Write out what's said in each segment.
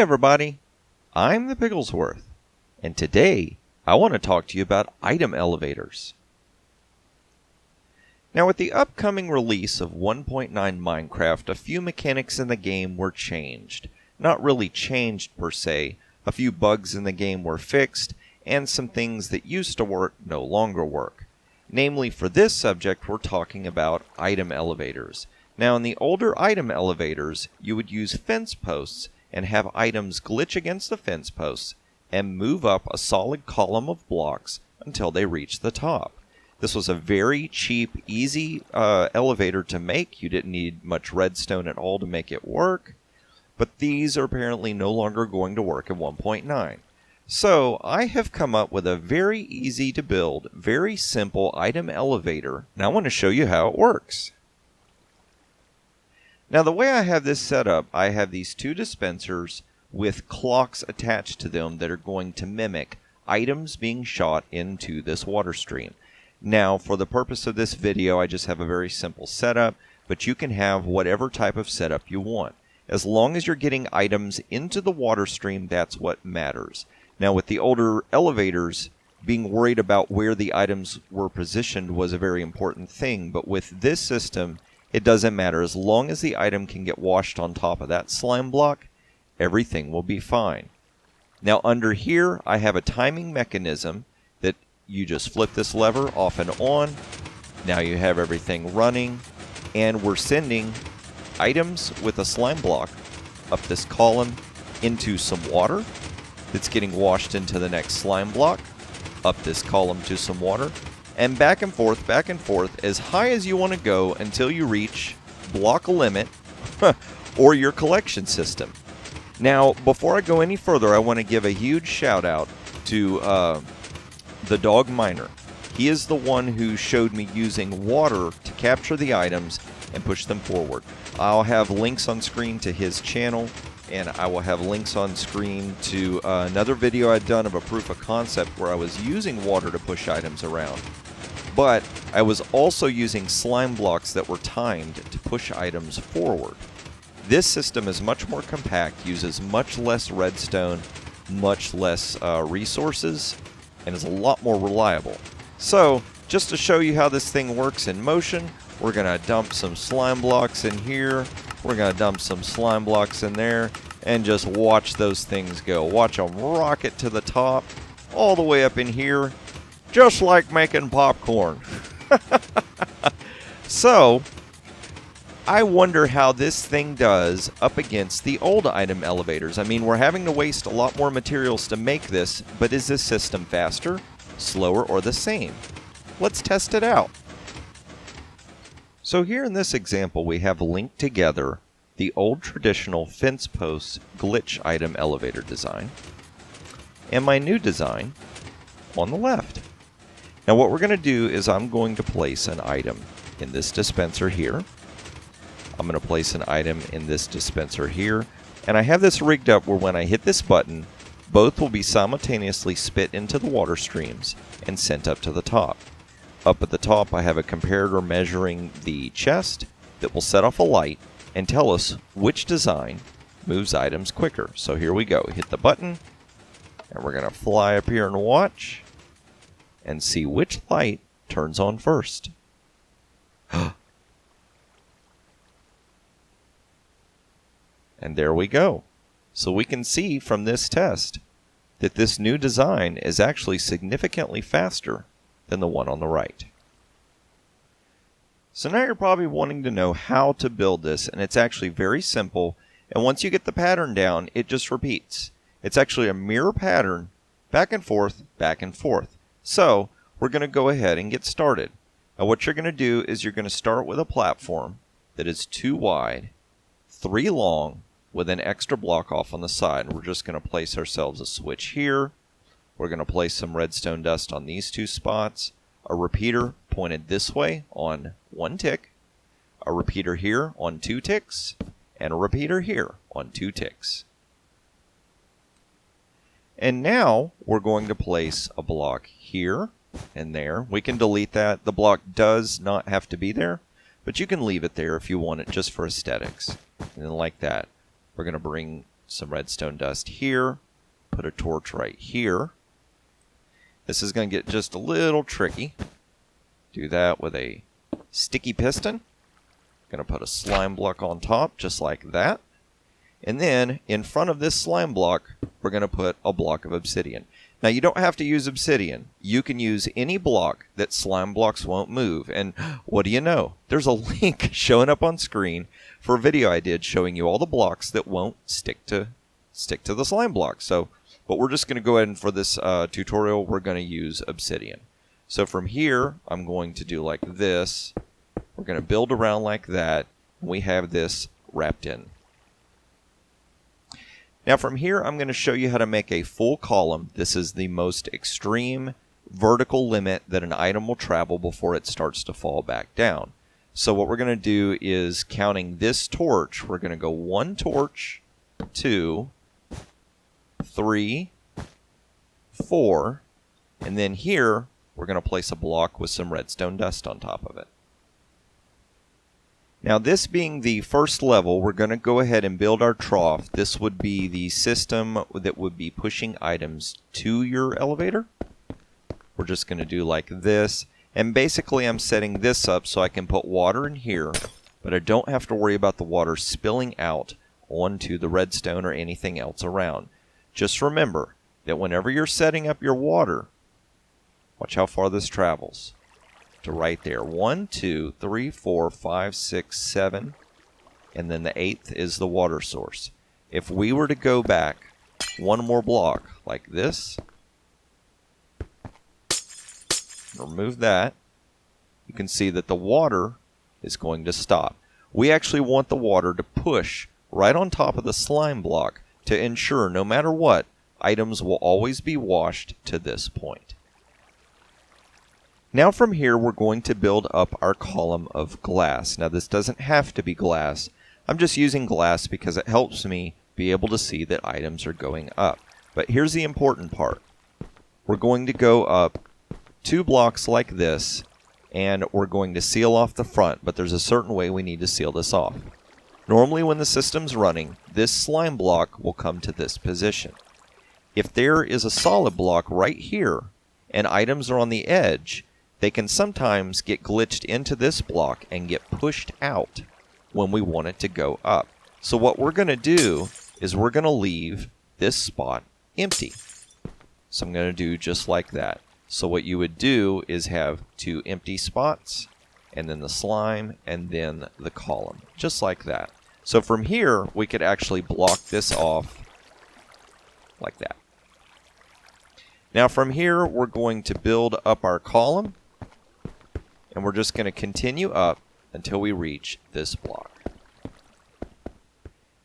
everybody, I'm the Pigglesworth, and today I want to talk to you about item elevators. Now with the upcoming release of 1.9 Minecraft, a few mechanics in the game were changed. Not really changed per se, a few bugs in the game were fixed, and some things that used to work no longer work. Namely, for this subject, we're talking about item elevators. Now in the older item elevators, you would use fence posts and have items glitch against the fence posts and move up a solid column of blocks until they reach the top. This was a very cheap, easy elevator to make. You didn't need much redstone at all to make it work. But these are apparently no longer going to work in 1.9. So I have come up with a very easy to build, very simple item elevator, and I want to show you how it works. Now the way I have this set up, I have these two dispensers with clocks attached to them that are going to mimic items being shot into this water stream. Now for the purpose of this video, I just have a very simple setup, but you can have whatever type of setup you want. As long as you're getting items into the water stream, that's what matters. Now with the older elevators, being worried about where the items were positioned was a very important thing, but with this system, it doesn't matter. As long as the item can get washed on top of that slime block, everything will be fine. Now under here, I have a timing mechanism that you just flip this lever off and on. Now you have everything running, and we're sending items with a slime block up this column into some water that's getting washed into the next slime block, up this column to some water, and back and forth, as high as you want to go until you reach block limit or your collection system. Now, before I go any further, I want to give a huge shout out to the dog miner. He is the one who showed me using water to capture the items and push them forward. I'll have links on screen to his channel, and I will have links on screen to another video I'd done of a proof of concept where I was using water to push items around. But I was also using slime blocks that were timed to push items forward. This system is much more compact, uses much less redstone, much less resources, and is a lot more reliable. So, just to show you how this thing works in motion, we're going to dump some slime blocks in here, we're going to dump some slime blocks in there, and just watch those things go. Watch them rocket to the top, all the way up in here, just like making popcorn. So, I wonder how this thing does up against the old item elevators. I mean, we're having to waste a lot more materials to make this, but is this system faster, slower, or the same? Let's test it out. So here in this example, we have linked together the old traditional fence post glitch item elevator design and my new design on the left. Now what we're going to do is I'm going to place an item in this dispenser here. I'm going to place an item in this dispenser here, and I have this rigged up where when I hit this button, both will be simultaneously spit into the water streams and sent up to the top. Up at the top, I have a comparator measuring the chest that will set off a light and tell us which design moves items quicker. So here we go. Hit the button, and we're going to fly up here and watch and see which light turns on first. And there we go. So we can see from this test that this new design is actually significantly faster than the one on the right. So now you're probably wanting to know how to build this, and it's actually very simple, and once you get the pattern down, it just repeats. It's actually a mirror pattern, back and forth, back and forth. So we're going to go ahead and get started. Now what you're going to do is you're going to start with a platform that is 2 wide, 3 long, with an extra block off on the side. We're just going to place ourselves a switch here. We're going to place some redstone dust on these 2 spots, a repeater pointed this way on 1 tick, a repeater here on 2 ticks, and a repeater here on 2 ticks. And now we're going to place a block here and there. We can delete that. The block does not have to be there, but you can leave it there if you want it just for aesthetics. And then like that, we're going to bring some redstone dust here, put a torch right here. This is going to get just a little tricky. Do that with a sticky piston. Going to put a slime block on top just like that. And then in front of this slime block, we're going to put a block of obsidian. Now you don't have to use obsidian. You can use any block that slime blocks won't move. And what do you know? There's a link showing up on screen for a video I did showing you all the blocks that won't stick to the slime block. But we're just going to go ahead and for this tutorial, we're going to use obsidian. So from here, I'm going to do like this. We're going to build around like that. We have this wrapped in. Now from here, I'm going to show you how to make a full column. This is the most extreme vertical limit that an item will travel before it starts to fall back down. So what we're going to do is counting this torch, we're going to go 1 torch, 2, 3, 4, and then here we're going to place a block with some redstone dust on top of it. Now this being the first level, we're going to go ahead and build our trough. This would be the system that would be pushing items to your elevator. We're just going to do like this. And basically I'm setting this up so I can put water in here, but I don't have to worry about the water spilling out onto the redstone or anything else around. Just remember that whenever you're setting up your water, watch how far this travels. To right there. 1, 2, 3, 4, 5, 6, 7, and then the 8th is the water source. If we were to go back 1 more block like this, remove that, you can see that the water is going to stop. We actually want the water to push right on top of the slime block to ensure no matter what, items will always be washed to this point. Now from here, we're going to build up our column of glass. Now this doesn't have to be glass. I'm just using glass because it helps me be able to see that items are going up. But here's the important part. We're going to go up 2 blocks like this, and we're going to seal off the front, but there's a certain way we need to seal this off. Normally when the system's running, this slime block will come to this position. If there is a solid block right here, and items are on the edge, they can sometimes get glitched into this block and get pushed out when we want it to go up. So what we're going to do is we're going to leave this spot empty. So I'm going to do just like that. So what you would do is have 2 empty spots, and then the slime, and then the column, just like that. So from here, we could actually block this off like that. Now from here, we're going to build up our column, and we're just going to continue up until we reach this block.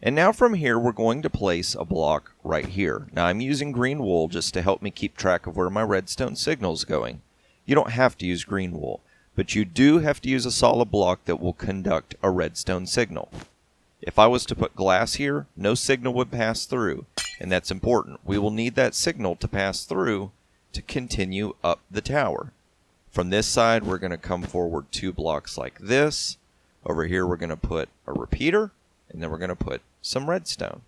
And now from here, we're going to place a block right here. Now I'm using green wool just to help me keep track of where my redstone signal is going. You don't have to use green wool, but you do have to use a solid block that will conduct a redstone signal. If I was to put glass here, no signal would pass through, and that's important. We will need that signal to pass through to continue up the tower. From this side, we're going to come forward 2 blocks like this. Over here, we're going to put a repeater, and then we're going to put some redstone.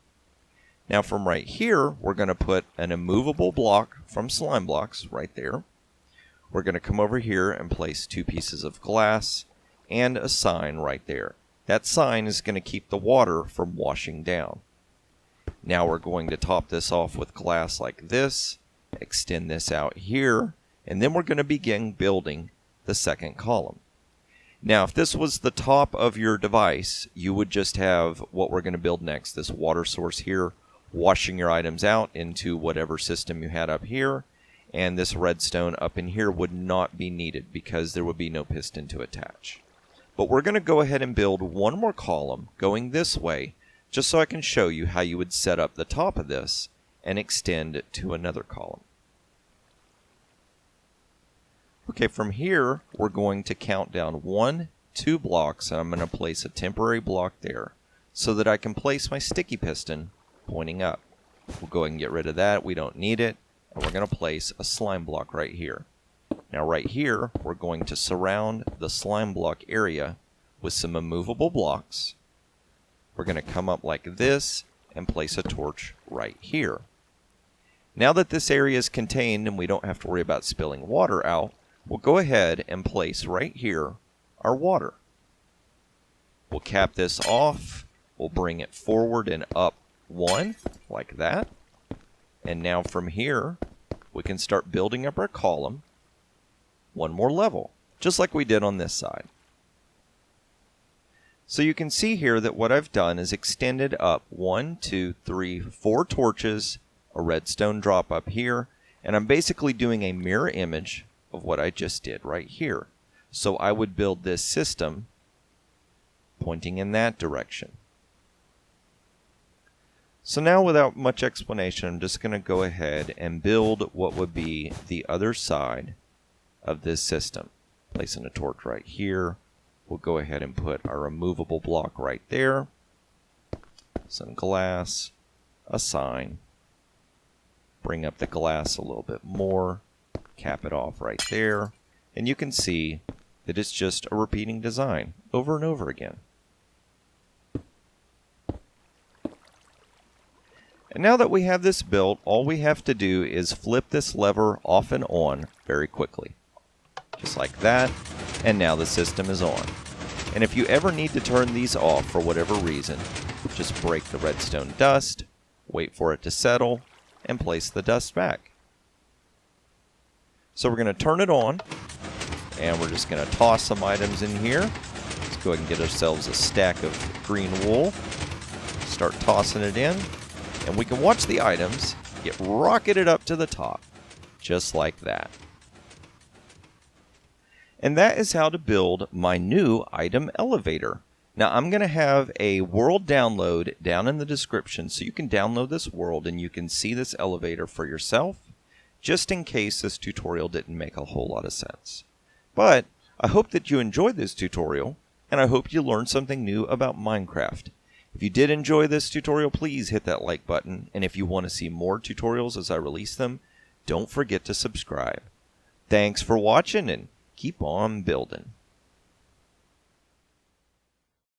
Now from right here, we're going to put an immovable block from slime blocks right there. We're going to come over here and place 2 pieces of glass and a sign right there. That sign is going to keep the water from washing down. Now we're going to top this off with glass like this, extend this out here, and then we're going to begin building the second column. Now, if this was the top of your device, you would just have what we're going to build next, this water source here, washing your items out into whatever system you had up here, and this redstone up in here would not be needed because there would be no piston to attach. But we're going to go ahead and build 1 more column going this way, just so I can show you how you would set up the top of this and extend to another column. Okay, from here, we're going to count down 1, 2 blocks, and I'm going to place a temporary block there so that I can place my sticky piston pointing up. We'll go ahead and get rid of that. We don't need it. And we're going to place a slime block right here. Now right here, we're going to surround the slime block area with some immovable blocks. We're going to come up like this and place a torch right here. Now that this area is contained and we don't have to worry about spilling water out, we'll go ahead and place right here our water. We'll cap this off. We'll bring it forward and up 1, like that. And now from here, we can start building up our column 1 more level, just like we did on this side. So you can see here that what I've done is extended up 1, 2, 3, 4 torches, a redstone drop up here, and I'm basically doing a mirror image of what I just did right here. So I would build this system pointing in that direction. So now without much explanation, I'm just going to go ahead and build what would be the other side of this system. Placing a torch right here. We'll go ahead and put our removable block right there. Some glass, a sign. Bring up the glass a little bit more. Cap it off right there. And you can see that it's just a repeating design over and over again. And now that we have this built, all we have to do is flip this lever off and on very quickly. Just like that, and now the system is on. And if you ever need to turn these off for whatever reason, just break the redstone dust, wait for it to settle, and place the dust back. So we're going to turn it on, and we're just going to toss some items in here. Let's go ahead and get ourselves a stack of green wool. Start tossing it in. And we can watch the items get rocketed up to the top, just like that. And that is how to build my new item elevator. Now I'm going to have a world download down in the description so you can download this world and you can see this elevator for yourself, just in case this tutorial didn't make a whole lot of sense. But I hope that you enjoyed this tutorial, and I hope you learned something new about Minecraft. If you did enjoy this tutorial, please hit that like button, and if you want to see more tutorials as I release them, don't forget to subscribe. Thanks for watching, and keep on building.